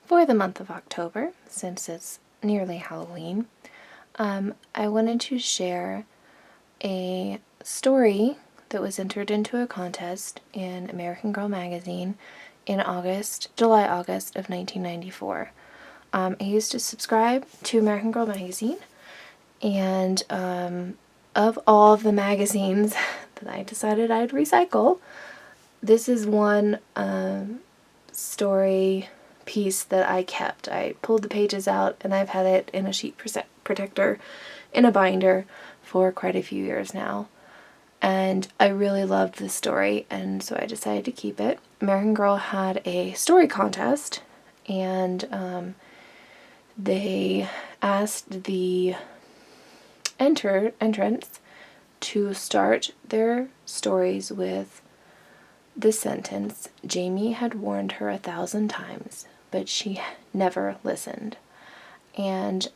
For the month of October, since it's nearly Halloween, I wanted to share a story that was entered into a contest in American Girl magazine in July, August of 1994. I used to subscribe to American Girl magazine, and of all of the magazines that I decided I'd recycle, this is one story piece that I kept. I pulled the pages out and I've had it in a sheet protector in a binder for quite a few years now. And I really loved this story, and so I decided to keep it. American Girl had a story contest, and they asked the entrants to start their stories with the sentence, "Jamie had warned her 1,000 times, but she never listened." And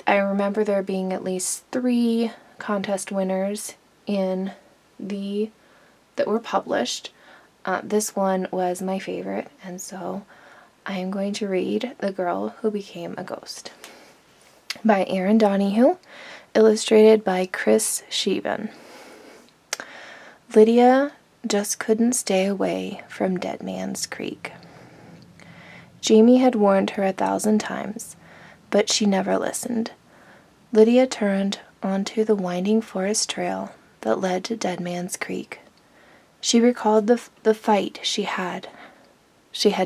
I remember there being at least 3 contest winners that were published. This one was my favorite, and so I am going to read The Girl Who Became a Ghost by Erin Donahue, illustrated by Chris Sheban. Lydia just couldn't stay away from Dead Man's Creek. Jamie had warned her 1,000 times, but she never listened. Lydia turned onto the winding forest trail that led to Dead Man's Creek. She recalled the fight she had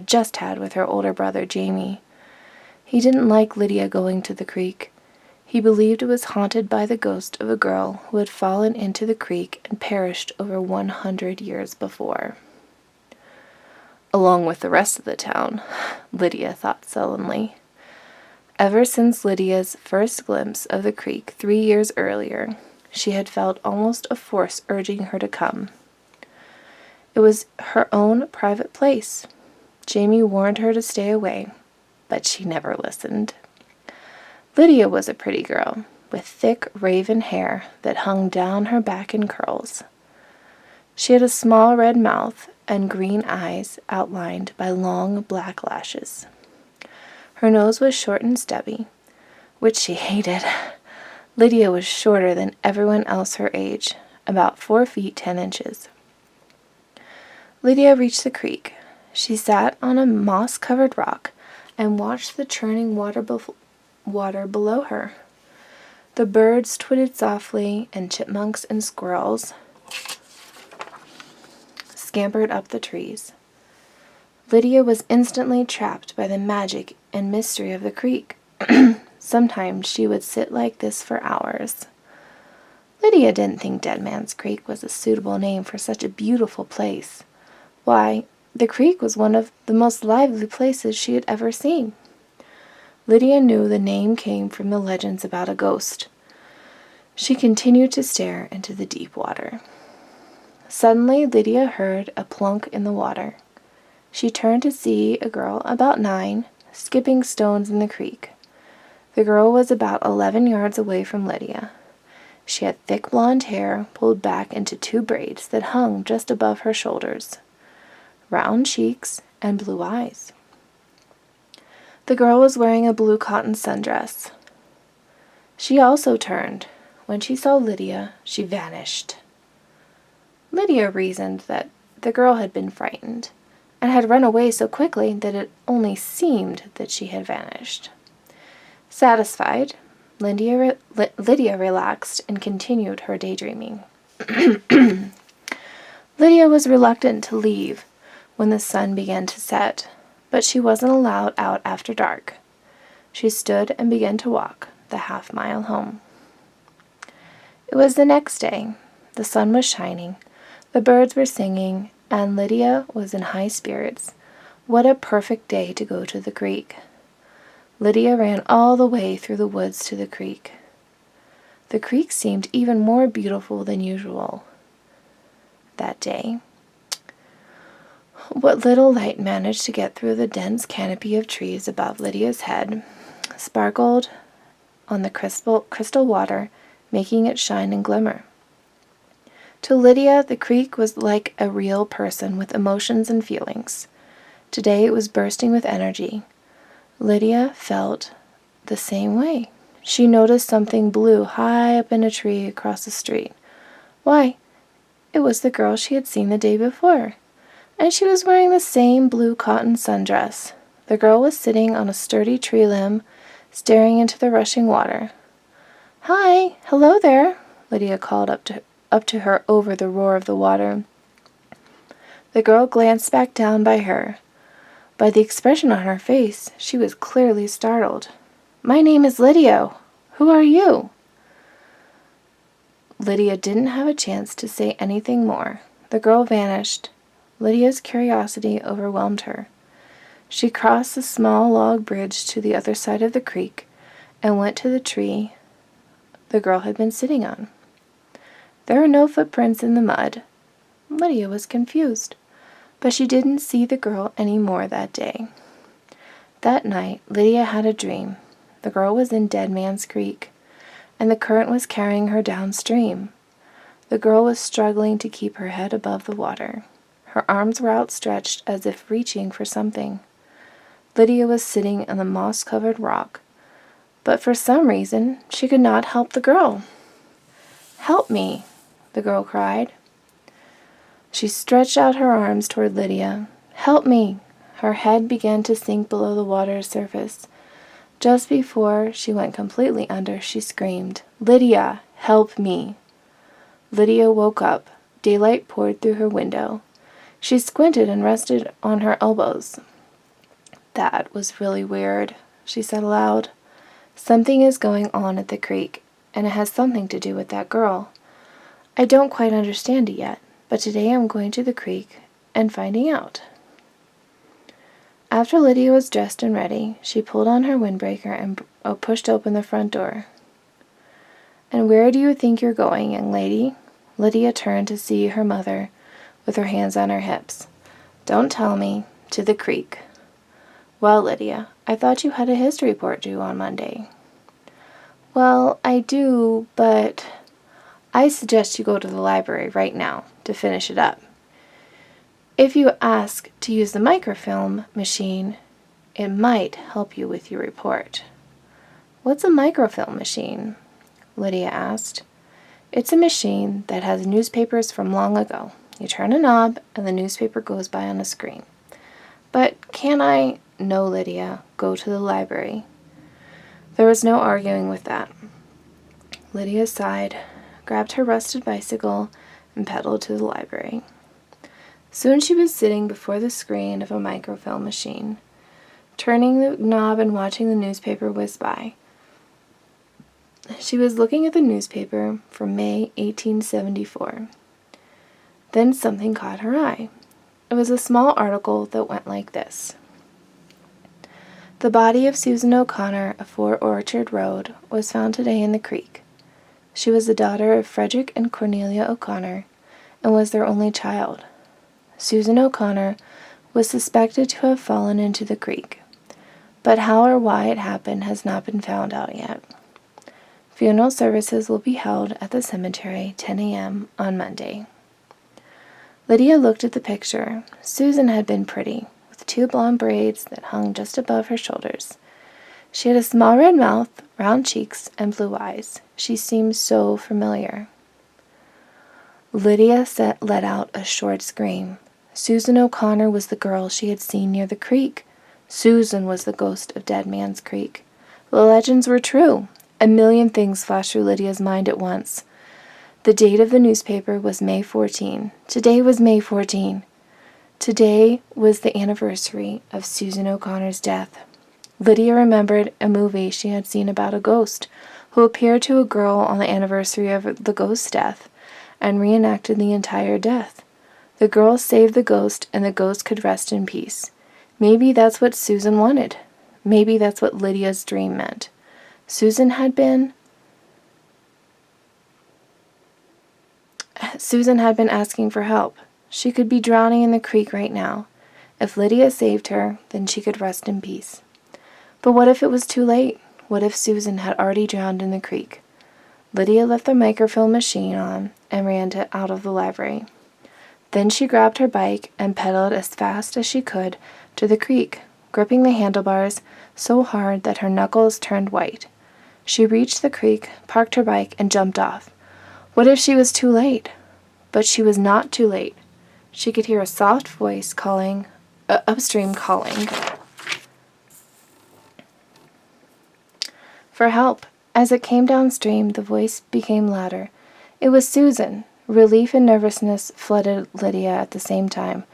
just had with her older brother, Jamie. He didn't like Lydia going to the creek. He believed it was haunted by the ghost of a girl who had fallen into the creek and perished over 100 years before. Along with the rest of the town, Lydia thought sullenly. Ever since Lydia's first glimpse of the creek 3 years earlier, she had felt almost a force urging her to come. It was her own private place. Jamie warned her to stay away, but she never listened. Lydia was a pretty girl, with thick raven hair that hung down her back in curls. She had a small red mouth and green eyes outlined by long black lashes. Her nose was short and stubby, which she hated. Lydia was shorter than everyone else her age, about 4 feet 10 inches. Lydia reached the creek. She sat on a moss-covered rock and watched the churning water below her. The birds twittered softly, and chipmunks and squirrels scampered up the trees. Lydia was instantly trapped by the magic and mystery of the creek. Sometimes she would sit like this for hours. Lydia didn't think Dead Man's Creek was a suitable name for such a beautiful place. Why, the creek was one of the most lively places she had ever seen. Lydia knew the name came from the legends about a ghost. She continued to stare into the deep water. Suddenly, Lydia heard a plunk in the water. She turned to see a girl about 9 skipping stones in the creek. The girl was about 11 yards away from Lydia. She had thick blonde hair pulled back into 2 braids that hung just above her shoulders, round cheeks, and blue eyes. The girl was wearing a blue cotton sundress. She also turned. When she saw Lydia, she vanished. Lydia reasoned that the girl had been frightened and had run away so quickly that it only seemed that she had vanished. Satisfied, Lydia relaxed and continued her daydreaming. Lydia was reluctant to leave when the sun began to set, but she wasn't allowed out after dark. She stood and began to walk the half-mile home. It was the next day. The sun was shining, the birds were singing, and Lydia was in high spirits. What a perfect day to go to the creek. Lydia ran all the way through the woods to the creek. The creek seemed even more beautiful than usual that day. What little light managed to get through the dense canopy of trees above Lydia's head sparkled on the crystal water, making it shine and glimmer. To Lydia, the creek was like a real person with emotions and feelings. Today it was bursting with energy. Lydia felt the same way. She noticed something blue high up in a tree across the street. Why, it was the girl she had seen the day before, and she was wearing the same blue cotton sundress. The girl was sitting on a sturdy tree limb, staring into the rushing water. "Hi, hello there," Lydia called up to her over the roar of the water. The girl glanced back down by her. By the expression on her face, she was clearly startled. "My name is Lydia. Who are you?" Lydia didn't have a chance to say anything more. The girl vanished. Lydia's curiosity overwhelmed her. She crossed the small log bridge to the other side of the creek and went to the tree the girl had been sitting on. There were no footprints in the mud. Lydia was confused, but she didn't see the girl any more that day. That night, Lydia had a dream. The girl was in Dead Man's Creek, and the current was carrying her downstream. The girl was struggling to keep her head above the water. Her arms were outstretched as if reaching for something. Lydia was sitting on the moss-covered rock, but for some reason she could not help the girl. "Help me," the girl cried. She stretched out her arms toward Lydia. "Help me." Her head began to sink below the water's surface. Just before she went completely under, she screamed, "Lydia, help me." Lydia woke up. Daylight poured through her window. She squinted and rested on her elbows. "That was really weird," she said aloud. "Something is going on at the creek, and it has something to do with that girl. I don't quite understand it yet, but today I'm going to the creek and finding out." After Lydia was dressed and ready, she pulled on her windbreaker and pushed open the front door. "And where do you think you're going, young lady?" Lydia turned to see her mother with her hands on her hips. "Don't tell me. To the creek." "Well, Lydia, I thought you had a history report due on Monday." "Well, I do, but I suggest you go to the library right now to finish it up. If you ask to use the microfilm machine, it might help you with your report." "What's a microfilm machine?" Lydia asked. "It's a machine that has newspapers from long ago. You turn a knob and the newspaper goes by on a screen." "But can I—" "No, Lydia, go to the library." There was no arguing with that. Lydia sighed, grabbed her rusted bicycle, and pedaled to the library. Soon she was sitting before the screen of a microfilm machine, turning the knob and watching the newspaper whiz by. She was looking at the newspaper for May 1874. Then something caught her eye. It was a small article that went like this. "The body of Susan O'Connor of Fort Orchard Road was found today in the creek. She was the daughter of Frederick and Cornelia O'Connor and was their only child. Susan O'Connor was suspected to have fallen into the creek, but how or why it happened has not been found out yet. Funeral services will be held at the cemetery 10 a.m. on Monday." Lydia looked at the picture. Susan had been pretty, with 2 blonde braids that hung just above her shoulders. She had a small red mouth, round cheeks, and blue eyes. She seemed so familiar. Lydia let out a short scream. Susan O'Connor was the girl she had seen near the creek. Susan was the ghost of Dead Man's Creek. The legends were true. A million things flashed through Lydia's mind at once. The date of the newspaper was May 14. Today was May 14. Today was the anniversary of Susan O'Connor's death. Lydia remembered a movie she had seen about a ghost who appeared to a girl on the anniversary of the ghost's death and reenacted the entire death. The girl saved the ghost, and the ghost could rest in peace. Maybe that's what Susan wanted. Maybe that's what Lydia's dream meant. Susan had been asking for help. She could be drowning in the creek right now. If Lydia saved her, then she could rest in peace. But what if it was too late? What if Susan had already drowned in the creek? Lydia left the microfilm machine on and ran out of the library. Then she grabbed her bike and pedaled as fast as she could to the creek. gripping the handlebars so hard that her knuckles turned white. She reached the creek, parked her bike, and jumped off. What if she was too late? But she was not too late. She could hear a soft voice calling, upstream calling for help. As it came downstream, the voice became louder. It was Susan. Relief and nervousness flooded Lydia at the same time.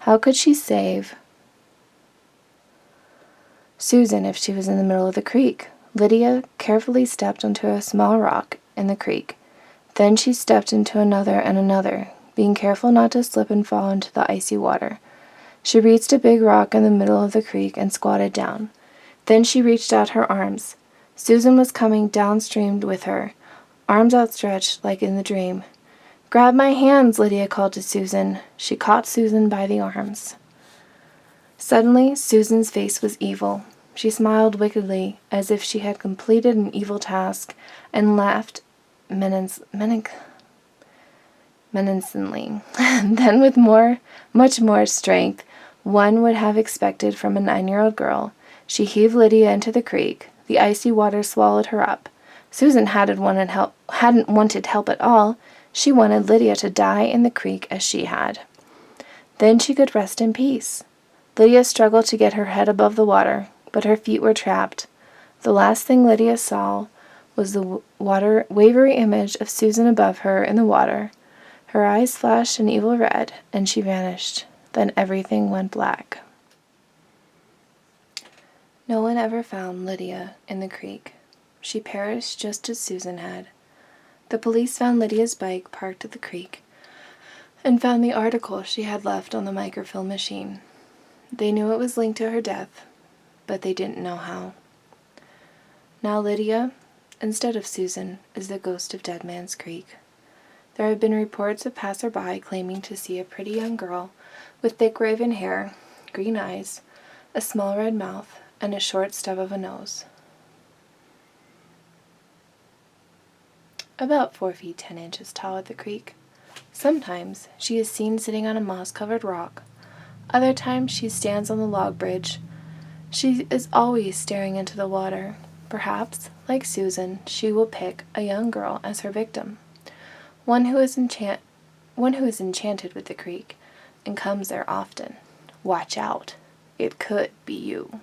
How could she save Susan if she was in the middle of the creek? Lydia carefully stepped onto a small rock in the creek. Then she stepped into another and another, being careful not to slip and fall into the icy water. She reached a big rock in the middle of the creek and squatted down. Then she reached out her arms. Susan was coming downstream with her, arms outstretched like in the dream. "Grab my hands," Lydia called to Susan. She caught Susan by the arms. Suddenly, Susan's face was evil. She smiled wickedly, as if she had completed an evil task, and laughed menacingly. Then, with much more strength one would have expected from a 9-year-old girl, she heaved Lydia into the creek. The icy water swallowed her up. Susan hadn't wanted help at all. She wanted Lydia to die in the creek as she had. Then she could rest in peace. Lydia struggled to get her head above the water, but her feet were trapped. The last thing Lydia saw was the wavery image of Susan above her in the water. Her eyes flashed an evil red, and she vanished. Then everything went black. No one ever found Lydia in the creek. She perished just as Susan had. The police found Lydia's bike parked at the creek and found the article she had left on the microfilm machine. They knew it was linked to her death, but they didn't know how. Now Lydia, instead of Susan, is the ghost of Dead Man's Creek. There have been reports of passerby claiming to see a pretty young girl with thick raven hair, green eyes, a small red mouth, and a short stub of a nose. About 4 feet 10 inches tall at the creek. Sometimes she is seen sitting on a moss-covered rock. Other times she stands on the log bridge. She is always staring into the water. Perhaps, like Susan, she will pick a young girl as her victim, one who is enchanted with the creek and comes there often. Watch out. It could be you.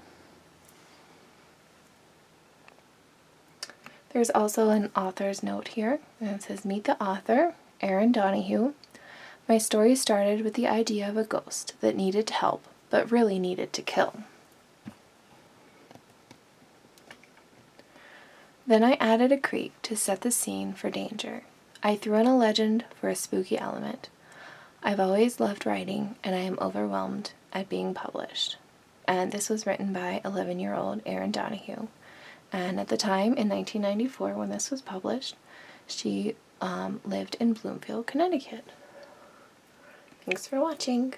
There's also an author's note here, and it says, "Meet the author, Erin Donahue. My story started with the idea of a ghost that needed help, but really needed to kill. Then I added a creek to set the scene for danger. I threw in a legend for a spooky element. I've always loved writing, and I am overwhelmed at being published." And this was written by 11-year-old Erin Donahue. And at the time, in 1994, when this was published, she lived in Bloomfield, Connecticut. Thanks for watching.